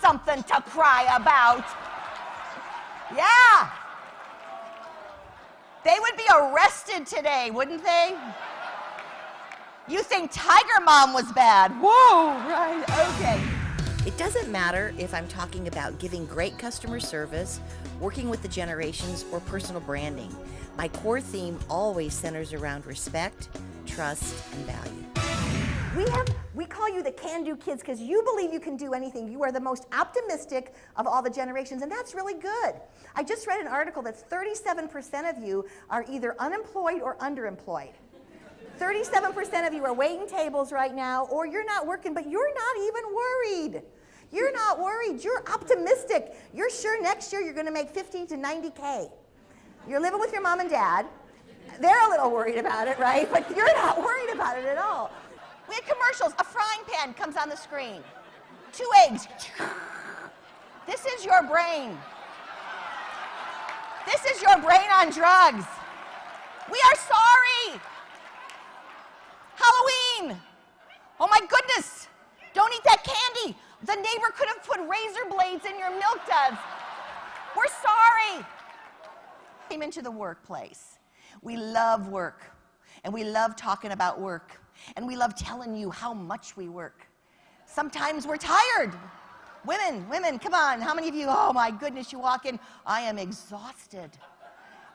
something to cry about. Yeah. They would be arrested today, wouldn't they? You think Tiger Mom was bad. Whoa, right, okay. It doesn't matter if I'm talking about giving great customer service, working with the generations, or personal branding. My core theme always centers around respect, trust, and value. We call you the can-do kids because you believe you can do anything. You are the most optimistic of all the generations, and that's really good. I just read an article that 37% of you are either unemployed or underemployed. 37% of you are waiting tables right now, or you're not working, but you're not even worried. You're not worried. You're optimistic. You're sure next year you're going to make 50 to 90K. You're living with your mom and dad. They're a little worried about it, right? But you're not worried about it at all. We had commercials. A frying pan comes on the screen. 2 eggs. This is your brain. This is your brain on drugs. We are sorry. Halloween. Oh my goodness. Don't eat that candy. The neighbor could have put razor blades in your milk duds. We're sorry. Came into the workplace. We love work, and we love talking about work, and we love telling you how much we work. Sometimes we're tired. Women, come on. How many of you, oh my goodness, you walk in, I am exhausted.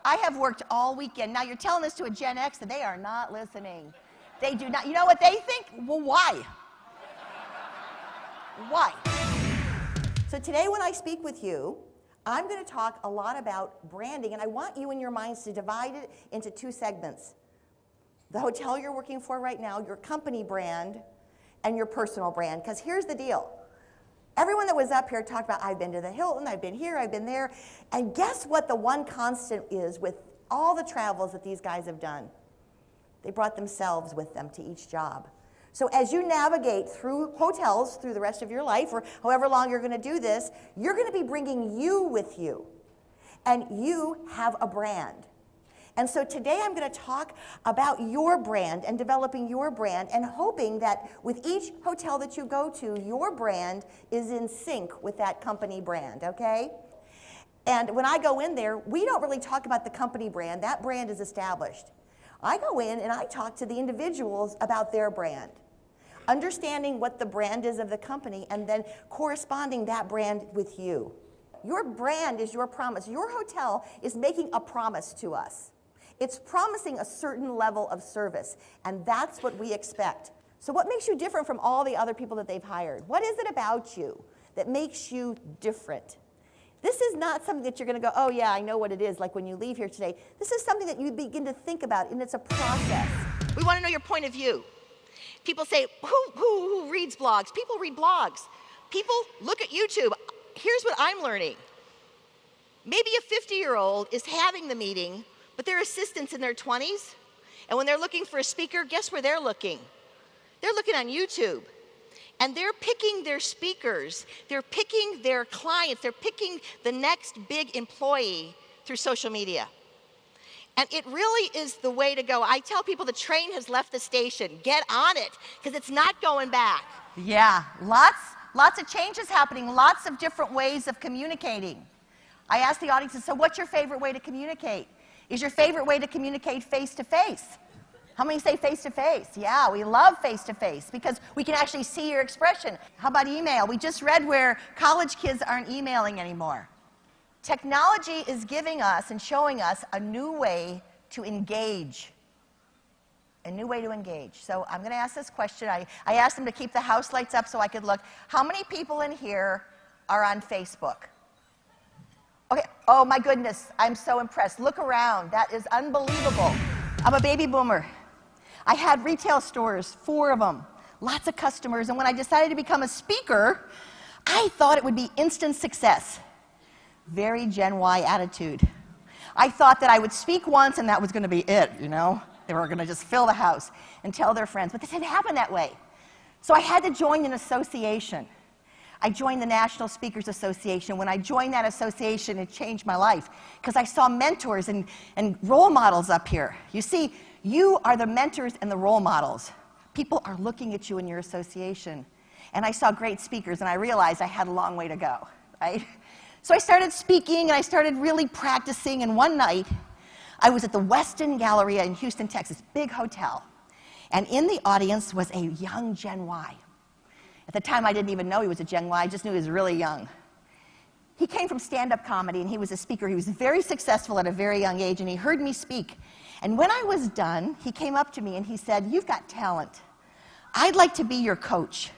I have worked all weekend. Now you're telling this to a Gen X and they are not listening. They do not. You know what they think? Well, why? Why? So today when I speak with you, I'm going to talk a lot about branding, and I want you in your minds to divide it into 2 segments. The hotel you're working for right now, your company brand, and your personal brand. Because here's the deal. Everyone that was up here talked about, I've been to the Hilton, I've been here, I've been there. And guess what the one constant is with all the travels that these guys have done? They brought themselves with them to each job. So as you navigate through hotels through the rest of your life, or however long you're going to do this, you're going to be bringing you with you. And you have a brand. And so today I'm going to talk about your brand and developing your brand, and hoping that with each hotel that you go to, your brand is in sync with that company brand, okay? And when I go in there, we don't really talk about the company brand. That brand is established. I go in and I talk to the individuals about their brand, understanding what the brand is of the company, and then corresponding that brand with you. Your brand is your promise. Your hotel is making a promise to us. It's promising a certain level of service, and that's what we expect. So what makes you different from all the other people that they've hired? What is it about you that makes you different? This is not something that you're going to go, oh yeah, I know what it is, like when you leave here today. This is something that you begin to think about, and it's a process. We want to know your point of view. People say, who reads blogs? People read blogs. People look at YouTube. Here's what I'm learning. Maybe a 50-year-old is having the meeting, but their assistant's in their 20s, and when they're looking for a speaker, guess where they're looking? They're looking on YouTube. And they're picking their speakers, they're picking their clients, they're picking the next big employee through social media. And it really is the way to go. I tell people the train has left the station. Get on it, because it's not going back. Yeah, lots of changes happening, lots of different ways of communicating. I asked the audience, so what's your favorite way to communicate? Is your favorite way to communicate face-to-face? How many say face-to-face? Yeah, we love face-to-face because we can actually see your expression. How about email? We just read where college kids aren't emailing anymore. Technology is giving us and showing us a new way to engage. A new way to engage. So I'm going to ask this question. I asked them to keep the house lights up so I could look. How many people in here are on Facebook? Okay. Oh my goodness, I'm so impressed. Look around. That is unbelievable. I'm a baby boomer. I had retail stores, 4 of them, lots of customers, and when I decided to become a speaker, I thought it would be instant success. Very Gen Y attitude. I thought that I would speak once and that was going to be it, you know? They were going to just fill the house and tell their friends, but this didn't happen that way. So I had to join an association. I joined the National Speakers Association. When I joined that association, it changed my life because I saw mentors and role models up here. You see, you are the mentors and the role models. People are looking at you in your association. and I saw great speakers, and I realized I had a long way to go, right? So I started speaking, and I started really practicing, and one night, I was at the Westin Galleria in Houston, Texas, big hotel, and in the audience was a young Gen Y. At the time, I didn't even know he was a Gen Y, I just knew he was really young. He came from stand-up comedy, and he was a speaker. He was very successful at a very young age, and he heard me speak. And when I was done, he came up to me, and he said, "You've got talent. I'd like to be your coach."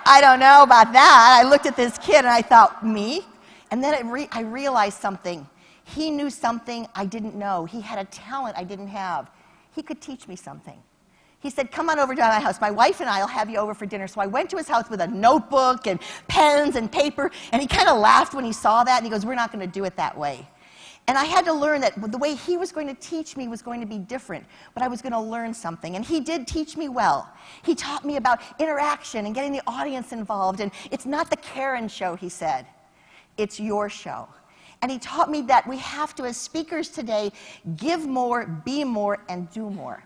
I don't know about that. I looked at this kid, and I thought, me? And then I realized something. He knew something I didn't know. He had a talent I didn't have. He could teach me something. He said, "Come on over to my house. My wife and I will have you over for dinner." So I went to his house with a notebook and pens and paper, and he kind of laughed when he saw that, and he goes, "We're not going to do it that way." And I had to learn that the way he was going to teach me was going to be different, but I was going to learn something. And he did teach me well. He taught me about interaction and getting the audience involved, and it's not the Karen show, he said. It's your show. And he taught me that we have to, as speakers today, give more, be more, and do more.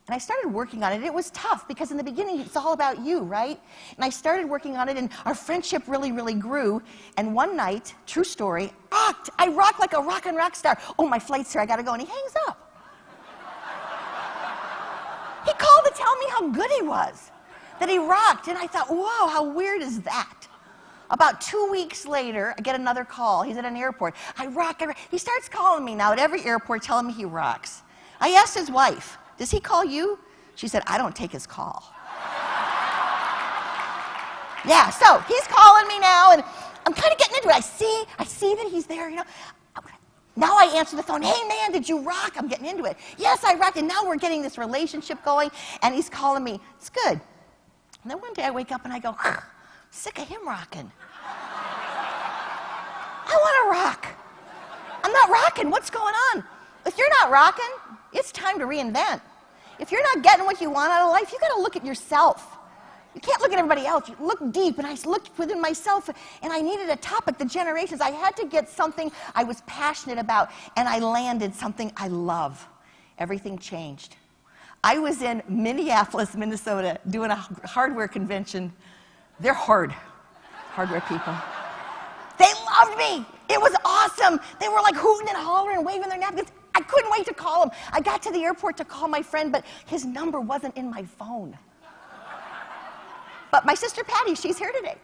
And I started working on it. It was tough because in the beginning, it's all about you, right? And I started working on it, and our friendship really, really grew. And one night, true story, I rocked like a rock star. "Oh, my flight's here, I gotta go." And he hangs up. He called to tell me how good he was, that he rocked. And I thought, whoa, how weird is that? About 2 weeks later, I get another call. He's at an airport. I rock. He starts calling me now at every airport, telling me he rocks. I asked his wife, "Does he call you?" She said, "I don't take his call." Yeah, so he's calling me now, and I'm kind of getting into it. I see that he's there, you know. Now I answer the phone. "Hey, man, did you rock?" I'm getting into it. "Yes, I rocked." And now we're getting this relationship going, and he's calling me. It's good. And then one day I wake up and I go, sick of him rocking. I want to rock. I'm not rocking. What's going on? If you're not rocking, it's time to reinvent. If you're not getting what you want out of life, you got to look at yourself. You can't look at everybody else. You look deep, and I looked within myself, and I needed a topic, the generations. I had to get something I was passionate about, and I landed something I love. Everything changed. I was in Minneapolis, Minnesota, doing a hardware convention. They're hardware people. They loved me. It was awesome. They were like hooting and hollering and waving their napkins. I couldn't wait to call him. I got to the airport to call my friend, but his number wasn't in my phone. But my sister Patty, she's here today.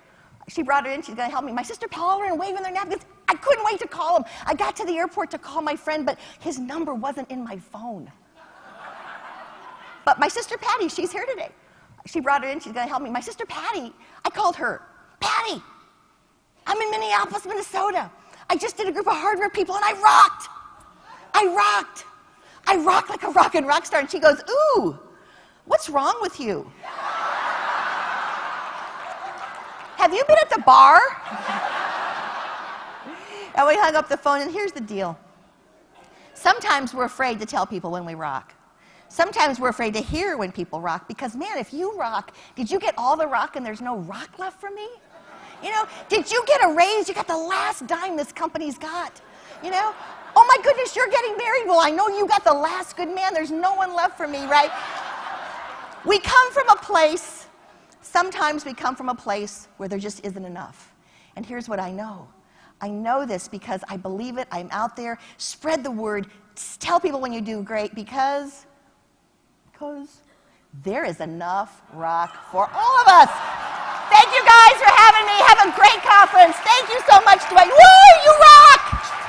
She brought her in. She's going to help me. My sister hollering and waving their napkins. I couldn't wait to call him. I got to the airport to call my friend, but his number wasn't in my phone. But my sister Patty, she's here today. She brought her in. She's going to help me. My sister Patty, I called her. "Patty, I'm in Minneapolis, Minnesota. I just did a group of hardware people, and I rocked. I rocked like a rock star." And she goes, "Ooh, what's wrong with you? Have you been at the bar?" And we hung up the phone, and here's the deal. Sometimes we're afraid to tell people when we rock. Sometimes we're afraid to hear when people rock, because, man, if you rock, did you get all the rock and there's no rock left for me? You know, did you get a raise? You got the last dime this company's got. You know? Oh, my goodness, you're getting married. Well, I know you got the last good man. There's no one left for me, right? We come from a place, sometimes we come from a place where there just isn't enough. And here's what I know. I know this because I believe it. I'm out there. Spread the word. Tell people when you do great, because there is enough rock for all of us. Thank you guys for having me. Have a great conference. Thank you so much, Dwayne. Woo, you rock!